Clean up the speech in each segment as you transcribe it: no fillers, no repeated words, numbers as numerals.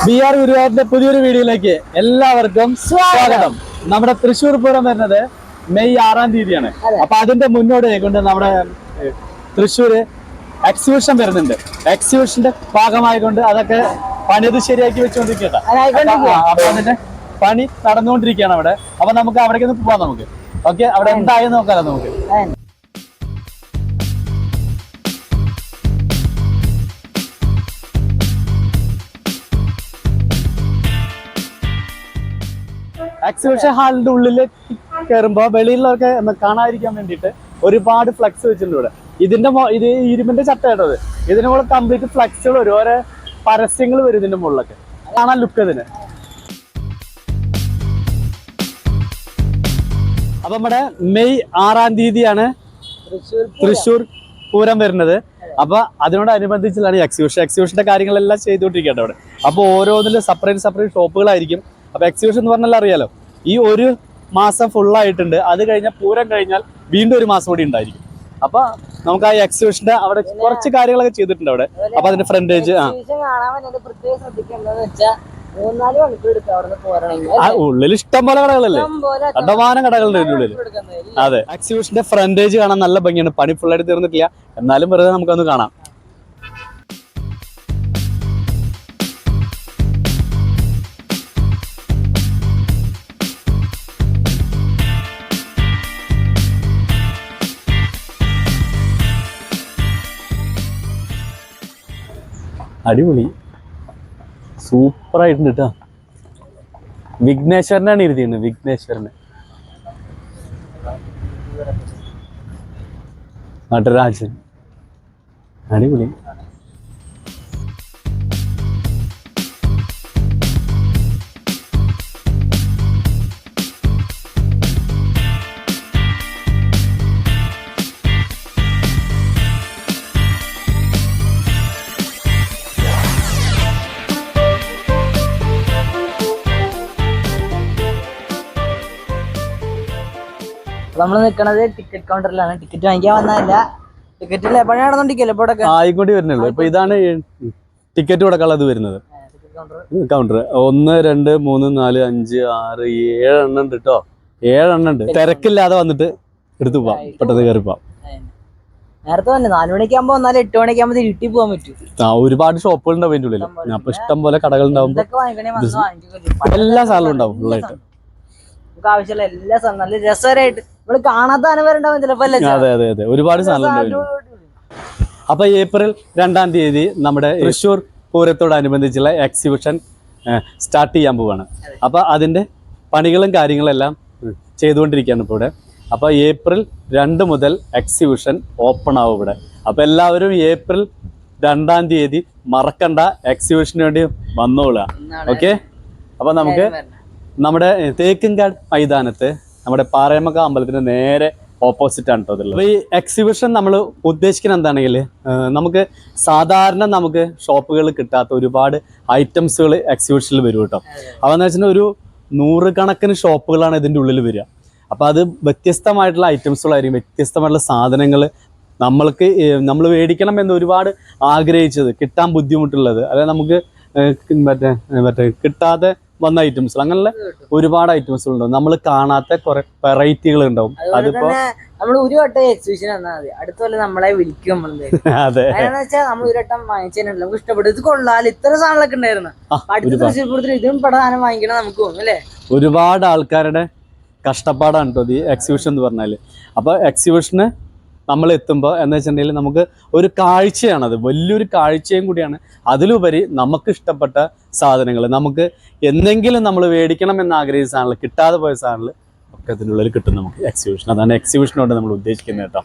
BR ഗുരുവായൂരിന്റെ പുതിയൊരു വീഡിയോയിലേക്ക് എല്ലാവർക്കും സ്വാഗതം. നമ്മുടെ തൃശ്ശൂർ പൂരം വരുന്നത് മെയ് 6-ാം തീയതിയാണ്. അപ്പൊ അതിന്റെ മുന്നോടിയായി കൊണ്ട് നമ്മുടെ തൃശ്ശൂര് എക്സിബിഷൻ വരുന്നുണ്ട്. എക്സിബിഷന്റെ ഭാഗമായിക്കൊണ്ട് അതൊക്കെ പണിത് ശരിയാക്കി വെച്ചുകൊണ്ടിരിക്കട്ടെ. അപ്പൊ അതിന്റെ പണി നടന്നുകൊണ്ടിരിക്കുകയാണ് അവിടെ. അപ്പൊ നമുക്ക് അവിടേക്ക് ഒന്ന് പോവാം. നമുക്ക് ഓക്കെ, അവിടെ എന്തായെന്ന് നോക്കാലോ നമുക്ക്. എക്സിബിഷൻ ഹാളിന്റെ ഉള്ളിലേക്ക് കയറുമ്പോ വെളിയിലൊക്കെ കാണാതിരിക്കാൻ വേണ്ടിയിട്ട് ഒരുപാട് ഫ്ലക്സ് വെച്ചിട്ടുണ്ട് ഇവിടെ. ഇത് ഇരുമ്പിന്റെ ചട്ടയായിട്ടത്. ഇതിന് മുകളിൽ കംപ്ലീറ്റ് ഫ്ലക്സുകൾ വരും, ഓരോ പരസ്യങ്ങൾ വരും ഇതിന്റെ മുകളിലൊക്കെ. കാണാൻ ലുക്ക് ഇതിന്. അപ്പൊ നമ്മുടെ മെയ് 6-ാം തീയതിയാണ് തൃശ്ശൂർ പൂരം വരുന്നത്. അപ്പൊ അതിനോടനുബന്ധിച്ചുള്ള എക്സിബിഷന്റെ കാര്യങ്ങളെല്ലാം ചെയ്തുകൊണ്ടിരിക്കട്ടെ അവിടെ. അപ്പൊ ഓരോന്നിലും സെപ്പറേറ്റ് ഷോപ്പുകളായിരിക്കും. അപ്പൊ എക്സിബിഷൻ എന്ന് പറഞ്ഞാൽ അറിയാലോ, ഈ ഒരു മാസം ഫുള്ളായിട്ടുണ്ട്. അത് കഴിഞ്ഞാൽ പൂരം കഴിഞ്ഞാൽ വീണ്ടും ഒരു മാസം കൂടി ഉണ്ടായിരിക്കും. അപ്പൊ നമുക്ക് ആ എക്സിബിഷന്റെ അവിടെ കുറച്ച് കാര്യങ്ങളൊക്കെ ചെയ്തിട്ടുണ്ട് അവിടെ. അപ്പൊ അതിന്റെ ഫ്രണ്ടേജ് ഉള്ളിൽ ഇഷ്ടം പോലെ കടകളല്ലേ, കണ്ടമാനം കടകളുണ്ട് ഇതിന്റെ ഉള്ളിൽ. അതെ, എക്സിബിഷന്റെ ഫ്രണ്ടേജ് കാണാൻ നല്ല ഭംഗിയാണ്. പണി ഫുള്ളായിട്ട് തീർന്നിട്ടില്ല, എന്നാലും വെറുതെ നമുക്കൊന്ന് കാണാം. അടിപൊളി, സൂപ്പറായിട്ടുണ്ട് കേട്ടോ. വിഘ്നേശ്വരനാണ് എഴുതിയത്, വിഘ്നേശ്വരന്. നടരാജൻ, അടിപൊളി. നമ്മള് നിക്കണത് ടിക്കറ്റ് കൗണ്ടറിലാണ്. ടിക്കറ്റ് വാങ്ങിക്കാൻ വന്നതല്ല, ടിക്കറ്റിൽ എപ്പോഴും നടന്നോണ്ടിരിക്കല്ലോ ഇപ്പൊ ആയിക്കോട്ടി വരുന്നുള്ളൂ. ഇപ്പൊ ഇതാണ് ടിക്കറ്റ് കൊടുക്കാനുള്ളത് വരുന്നത്. കൗണ്ടർ 1 2 3 4 5 6 7 എണ്ണം ഉണ്ട് കേട്ടോ. 7 എണ്ണം ഉണ്ട്. തിരക്കില്ലാതെ വന്നിട്ട് എടുത്തു പോവാം, പെട്ടെന്ന് കയറി പോവാം. നേരത്തെ തന്നെ 4 മണിക്ക് ആകുമ്പോ വന്നാലും 8 മണിക്ക് ആകുമ്പോ ഇരുട്ടി പോകാൻ പറ്റും. ഒരുപാട് ഷോപ്പുകൾ ഉണ്ടാവും അതിന്റെ ഉള്ളിൽ. അപ്പൊ ഇഷ്ടം പോലെ കടകൾ ഉണ്ടാവും, എല്ലാ സാധനവും ഉണ്ടാവും ഫുള്ളായിട്ട്. ആവശ്യമുള്ള എല്ലാ സാധനം നല്ല രസകരമായിട്ട് നമ്മള് കാണാത്ത അനുഭവം ചിലപ്പോ. അതെ അതെ അതെ, ഒരുപാട് സാധനം. അപ്പൊ ഏപ്രിൽ 2-ാം തീയതി നമ്മുടെ തൃശ്ശൂർ പൂരത്തോടനുബന്ധിച്ചുള്ള എക്സിബിഷൻ സ്റ്റാർട്ട് ചെയ്യാൻ പോവാണ്. അപ്പൊ അതിന്റെ പണികളും കാര്യങ്ങളെല്ലാം ചെയ്തുകൊണ്ടിരിക്കുകയാണ് ഇപ്പോൾ ഇവിടെ. അപ്പൊ ഏപ്രിൽ 2 മുതൽ എക്സിബിഷൻ ഓപ്പൺ ആവും ഇവിടെ. അപ്പൊ എല്ലാവരും ഏപ്രിൽ 2-ാം തീയതി മറക്കണ്ട, എക്സിബിഷന് വേണ്ടി വന്നോളുക. ഓക്കെ, അപ്പൊ നമുക്ക് നമ്മുടെ തേക്കിൻകാട് മൈതാനത്ത് നമ്മുടെ പാറയമക്ക അമ്പലത്തിന് നേരെ ഓപ്പോസിറ്റ് ആണ് കേട്ടോ അതുള്ളത്. അപ്പോൾ ഈ എക്സിബിഷൻ നമ്മൾ ഉദ്ദേശിക്കുന്നത് എന്താണെങ്കിൽ, നമുക്ക് സാധാരണ നമുക്ക് ഷോപ്പുകളിൽ കിട്ടാത്ത ഒരുപാട് ഐറ്റംസുകൾ എക്സിബിഷനിൽ വരും കേട്ടോ. അപ്പോൾ എന്ന് വെച്ചാൽ ഒരു 100 കണക്കിന് ഷോപ്പുകളാണ് ഇതിൻ്റെ ഉള്ളിൽ വരിക. അപ്പോൾ അത് വ്യത്യസ്തമായിട്ടുള്ള ഐറ്റംസുകളായിരിക്കും, വ്യത്യസ്തമായിട്ടുള്ള സാധനങ്ങൾ നമ്മൾ മേടിക്കണം എന്ന് ഒരുപാട് ആഗ്രഹിച്ചത്, കിട്ടാൻ ബുദ്ധിമുട്ടുള്ളത്, അതായത് നമുക്ക് മറ്റേ കിട്ടാതെ വന്ന ഐറ്റംസ്, അങ്ങനെയുള്ള ഒരുപാട് ഐറ്റംസ് ഉണ്ടാവും. നമ്മൾ കാണാത്ത കുറെ വെറൈറ്റികൾ ഉണ്ടാവും. അതിപ്പോ നമ്മൾ ഒരു വട്ടം എക്സിബിഷൻ വന്നാൽ മതി, അടുത്ത പോലെ നമ്മളെ വിളിക്കും. അതെ, നമ്മൾ ഒരു വട്ടം വാങ്ങിച്ചതിനല്ല നമുക്ക് ഇഷ്ടപ്പെട്ടു, ഇത് കൊള്ളാൽ ഇത്ര സാധനങ്ങളൊക്കെ ഉണ്ടായിരുന്നു. അടുത്ത തൃശ്ശൂർ ഇതും പ്രധാനം വാങ്ങിക്കണം നമുക്ക് തോന്നും അല്ലേ. ഒരുപാട് ആൾക്കാരുടെ കഷ്ടപ്പാടാണ് കേട്ടോ ഈ എക്സിബിഷൻ എന്ന് പറഞ്ഞാല്. അപ്പൊ എക്സിബിഷന് നമ്മൾ എത്തുമ്പോൾ എന്ന് വെച്ചിട്ടുണ്ടെങ്കിൽ നമുക്ക് ഒരു കാഴ്ചയാണത്, വലിയൊരു കാഴ്ചയും കൂടിയാണ്. അതിലുപരി നമുക്ക് ഇഷ്ടപ്പെട്ട സാധനങ്ങൾ, നമുക്ക് എന്തെങ്കിലും നമ്മൾ മേടിക്കണം എന്ന് ആഗ്രഹിച്ച സാധനങ്ങൾ, കിട്ടാതെ പോയ സാധനങ്ങൾ ഒക്കെ അതിനുള്ളിൽ കിട്ടും നമുക്ക് എക്സിബിഷൻ. അതാണ് എക്സിബിഷനോട് നമ്മൾ ഉദ്ദേശിക്കുന്നത് കേട്ടോ,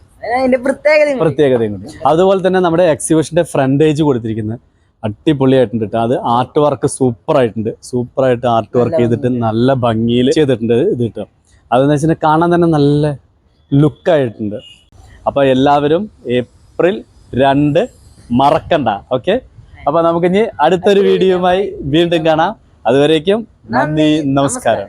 പ്രത്യേകതയും കൂടി. അതുപോലെ തന്നെ നമ്മുടെ എക്സിബിഷന്റെ ഫ്രണ്ടേജ് കൊടുത്തിരിക്കുന്നത് അടിപൊളിയായിട്ടുണ്ട് കേട്ടോ. അത് ആർട്ട് വർക്ക് സൂപ്പറായിട്ട് ആർട്ട് വർക്ക് ചെയ്തിട്ട് നല്ല ഭംഗിയിൽ ചെയ്തിട്ടുണ്ട് ഇത് കേട്ടോ. അതെന്ന് വെച്ചിട്ടുണ്ടെങ്കിൽ കാണാൻ തന്നെ നല്ല ലുക്കായിട്ടുണ്ട്. അപ്പോൾ എല്ലാവരും ഏപ്രിൽ 2 മറക്കണ്ട. ഓക്കെ, അപ്പോൾ നമുക്കിനി അടുത്തൊരു വീഡിയോയുമായി വീണ്ടും കാണാം. അതുവരേക്കും നന്ദി, നമസ്കാരം.